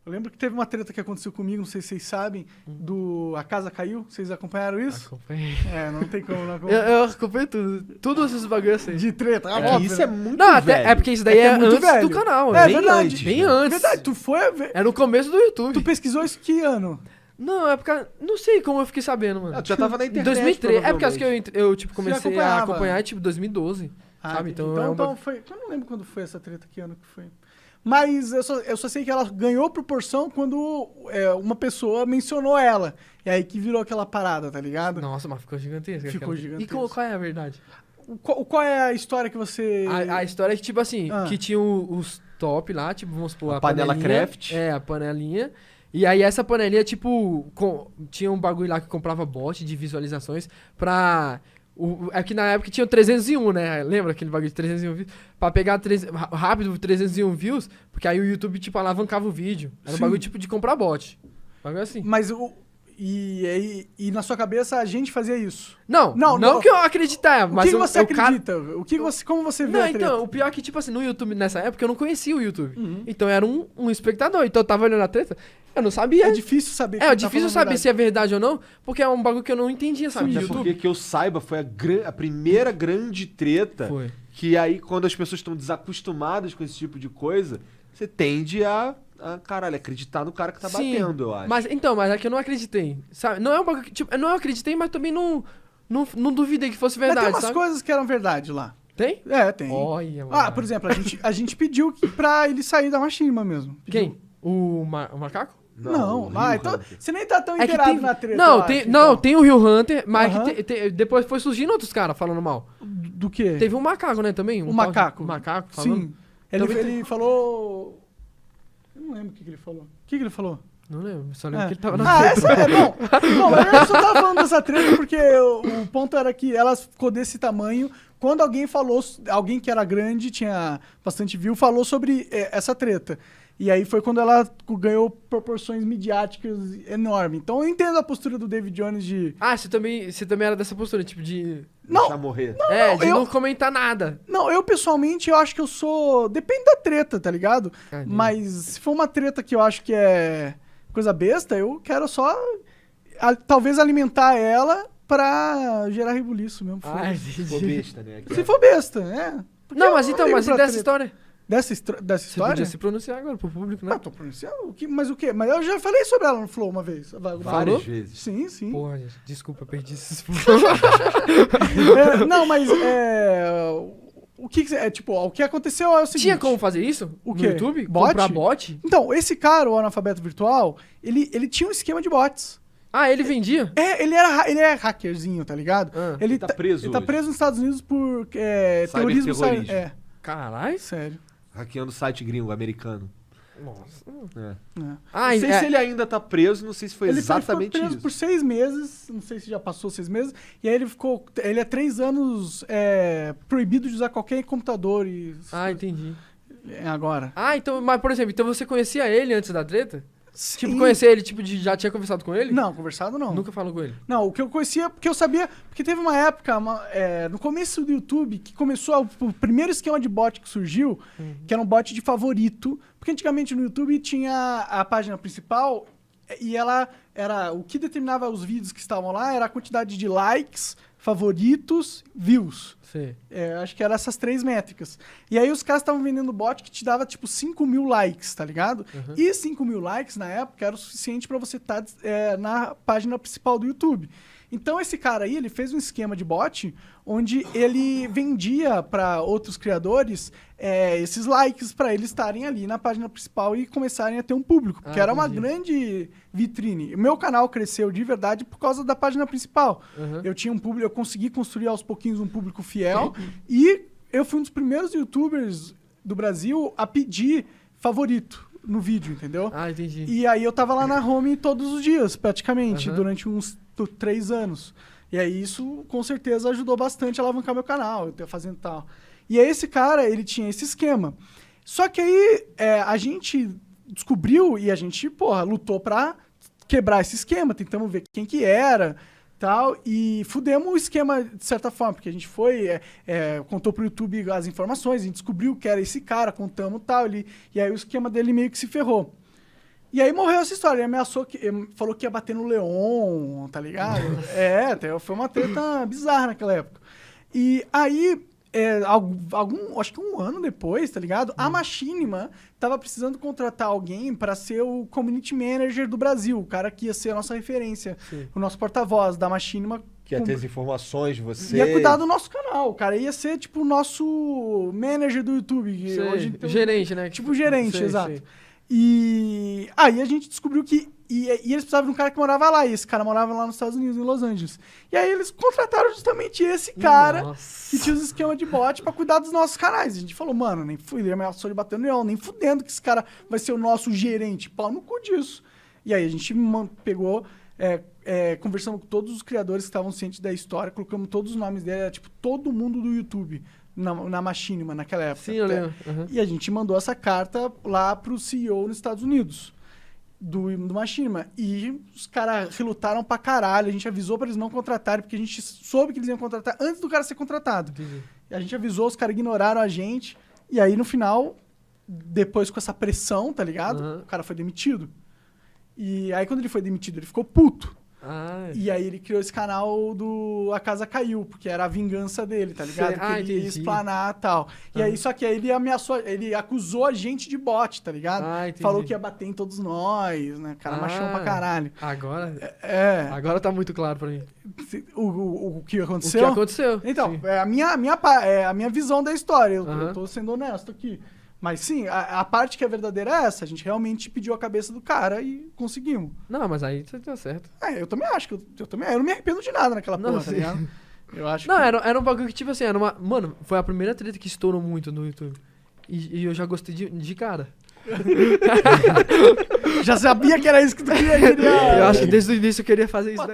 Eu lembro que teve uma treta que aconteceu comigo, não sei se vocês sabem, do A Casa Caiu. Vocês acompanharam isso? Acompanhei. Não tem como não acompanhar. Eu acompanhei tudo. Todos esses bagulhos assim. De treta, É que óbvio, isso né? é muito Não, velho. até, é porque isso daí é muito antes velho. do canal. É bem verdade. antes, bem né? antes. Verdade, tu foi ver. É no começo do YouTube. Tu pesquisou isso que ano? Não, é porque... Não sei como eu fiquei sabendo, mano. Tu já tava na Em internet, 2003. É por causa que provavelmente. eu tipo, comecei a acompanhava. acompanhar, tipo, 2012. Sabe? Entendi. Então, é um Então foi... Eu não lembro quando foi essa treta, que ano que foi. Mas eu só sei que ela ganhou proporção quando uma pessoa mencionou ela. E aí que virou aquela parada, tá ligado? Nossa, mas ficou gigantesco. Ficou aquela. gigantesco. E qual é a verdade? Qual é a história que você... A história é que, tipo assim, Ah. que tinha os top lá, tipo, vamos supor, A a panela panelinha. Kraft. É, a panelinha. E aí essa panelinha, tipo, tinha um bagulho lá que comprava bot de visualizações pra... É que na época tinha 301, né? Lembra aquele bagulho de 301 views? Pra pegar rápido 301 views, porque aí o YouTube, tipo, alavancava o vídeo. Era um Sim. bagulho, tipo, de comprar bot. Bagulho assim. Mas e na sua cabeça a gente fazia isso? Não não. que eu acreditava, O mas que você o cara... acredita? Como você vê Não, a treta? então, o pior é que, tipo assim, no YouTube, nessa época, eu não conhecia o YouTube. Uhum. Então, eu era um espectador. Então, eu tava olhando a treta, eu não sabia. É difícil saber. É difícil saber se é verdade ou não, porque é um bagulho que eu não entendia, sabe? Sim, de Até YouTube. porque que eu saiba, foi a primeira grande treta. Foi. Que aí, quando as pessoas estão desacostumadas com esse tipo de coisa, você tende a caralho, acreditar no cara que tá Sim, batendo, eu acho. Mas é que eu não acreditei, sabe? Não é um bagulho que, tipo, eu não acreditei, mas também não duvidei que fosse Mas verdade, tem umas sabe? coisas que eram verdade lá. Tem? É, tem. Olha, mano. Por exemplo, a gente pediu pra ele sair da Machinima mesmo. Pediu. Quem? O macaco? Não. o Rio Então Hunter. você nem tá tão É que inteirado tem... na treta. Não, eu tem, acho, não, então. tem o Rio Hunter, mas Aham. depois foi surgindo outros caras falando mal. Do quê? Teve um macaco, né, também? O tal de- macaco. macaco falando. Sim. Ele, Também tem- ele falou... Eu não lembro o que ele falou. O que ele falou? Não lembro, só lembro que ele tava na Essa é bom. Bom, mas eu só tava falando dessa treta porque o ponto era que ela ficou desse tamanho. Quando alguém que era grande, tinha bastante view, falou sobre essa treta. E aí foi quando ela ganhou proporções midiáticas enormes. Então eu entendo a postura do David Jones de... Ah, você também era dessa postura, tipo de... Deixar morrer. de eu- não comentar nada. Não, eu pessoalmente, eu acho que eu sou... Depende da treta, tá ligado? Entendi. Mas se for uma treta que eu acho que é coisa besta, eu quero só talvez alimentar ela pra gerar rebuliço mesmo. Ah, foda-se. Ficou entendi. besta, né? Se for besta, é. Porque Não, eu mas então, ligo mas e pra dessa treta. história? Dessa Você história? podia se pronunciar agora pro público, né? Tô pronunciando. Mas o quê? Mas eu já falei sobre ela no Flow uma vez. Falou? Várias vezes. Sim, sim. Porra, gente, desculpa, perdi esses... Não, mas o que tipo, o que aconteceu é o seguinte. Tinha como fazer isso? O no quê? YouTube? Bot? Comprar bot? Então, esse cara, o analfabeto virtual, ele tinha um esquema de bots. Ah, ele vendia? Ele é hackerzinho, tá ligado? Ah. Ele Tá preso Ele tá hoje. preso nos Estados Unidos por terrorismo. Cyberterrorismo. Caralho. Sério. Hackeando site gringo, americano. Nossa. É. Ah, Não sei se ele ainda tá preso, não sei se foi Ele exatamente ficou preso isso. por 6 meses, não sei se já passou 6 meses, e aí ele é 3 anos proibido de usar qualquer computador e Ah, entendi. agora. Ah, então, mas por exemplo, então você conhecia ele antes da treta? Tipo, Sim. conhecer ele, tipo, já tinha conversado com ele? Não, conversado não. Nunca falou com ele? Não, o que eu conhecia, porque eu sabia, porque teve uma época, no começo do YouTube, que começou o primeiro esquema de bot que surgiu, que era um bot de favorito, porque antigamente no YouTube tinha a página principal e ela era, o que determinava os vídeos que estavam lá era a quantidade de likes, favoritos, views. Sei. Acho que eram essas 3 métricas. E aí os caras estavam vendendo bot que te dava tipo 5 mil likes, tá ligado? E 5 mil likes na época era o suficiente pra você estar na página principal do YouTube. Então esse cara aí, ele fez um esquema de bot onde ele vendia pra outros criadores esses likes pra eles estarem ali na página principal e começarem a ter um público. Porque era uma entendi. grande vitrine. O meu canal cresceu de verdade por causa da página principal. Uhum. Eu tinha um público, eu consegui construir aos pouquinhos um público fiel e eu fui um dos primeiros youtubers do Brasil a pedir favorito no vídeo, entendeu? Ah, entendi. E aí eu tava lá na home todos os dias, praticamente, Aham. durante uns 3 anos. E aí isso, com certeza, ajudou bastante a alavancar meu canal, eu ter fazendo tal. E aí esse cara, ele tinha esse esquema. Só que aí a gente descobriu e a gente, lutou pra quebrar esse esquema, tentamos ver quem que era, tal, e fudemos o esquema de certa forma, porque a gente foi, contou pro YouTube as informações, a gente descobriu que era esse cara, contamos tal, e aí o esquema dele meio que se ferrou. E aí morreu essa história. Ele ameaçou, falou que ia bater no Leon, tá ligado? Foi uma treta bizarra naquela época. E aí, acho que um ano depois, tá ligado? A Machinima tava precisando contratar alguém pra ser o community manager do Brasil. O cara que ia ser a nossa referência, o nosso porta-voz da Machinima. Que ia ter as informações de você. Ia cuidar do nosso canal. O cara ia ser, tipo, o nosso manager do YouTube. Hoje, então, gerente, né? Tipo, gerente, exato. E aí a gente descobriu que... E eles precisavam de um cara que morava lá. E esse cara morava lá nos Estados Unidos, em Los Angeles. E aí eles contrataram justamente esse cara que tinha os esquemas de bot pra cuidar dos nossos canais. A gente falou, mano, nem fudendo, ele ameaçou de bater no leão, nem fudendo que esse cara vai ser o nosso gerente. Pau no cu disso. E aí a gente pegou... conversamos com todos os criadores que estavam cientes da história, colocamos todos os nomes dele, era tipo todo mundo do YouTube na Machinima naquela época. Sim, eu lembro. Uhum. E a gente mandou essa carta lá pro CEO nos Estados Unidos do Machinima. E os caras relutaram pra caralho, a gente avisou pra eles não contratarem, porque a gente soube que eles iam contratar antes do cara ser contratado. Entendi. E a gente avisou, os caras ignoraram a gente, e aí no final, depois com essa pressão, tá ligado? O cara foi demitido. E aí quando ele foi demitido, ele ficou puto. E aí ele criou esse canal do A Casa Caiu, porque era a vingança dele, tá ligado? Que ele ia explanar e tal. E aí, só que aí ele ameaçou, ele acusou a gente de bot, tá ligado? Falou que ia bater em todos nós, né? Cara machão pra caralho. Agora? Agora tá muito claro pra mim. O que aconteceu? O que aconteceu. Então, sim. é a minha visão da história. Eu tô sendo honesto aqui. Mas sim, a parte que é verdadeira é essa. A gente realmente pediu a cabeça do cara e conseguimos. Não, mas aí você deu certo. Eu também acho que eu não me arrependo de nada naquela porra, tá ligado? Eu acho não, era um bagulho que, tipo assim, mano, foi a primeira treta que estourou muito no YouTube. E eu já gostei de cara. Já sabia que era isso que tu queria. Eu acho que desde o início eu queria fazer isso daí.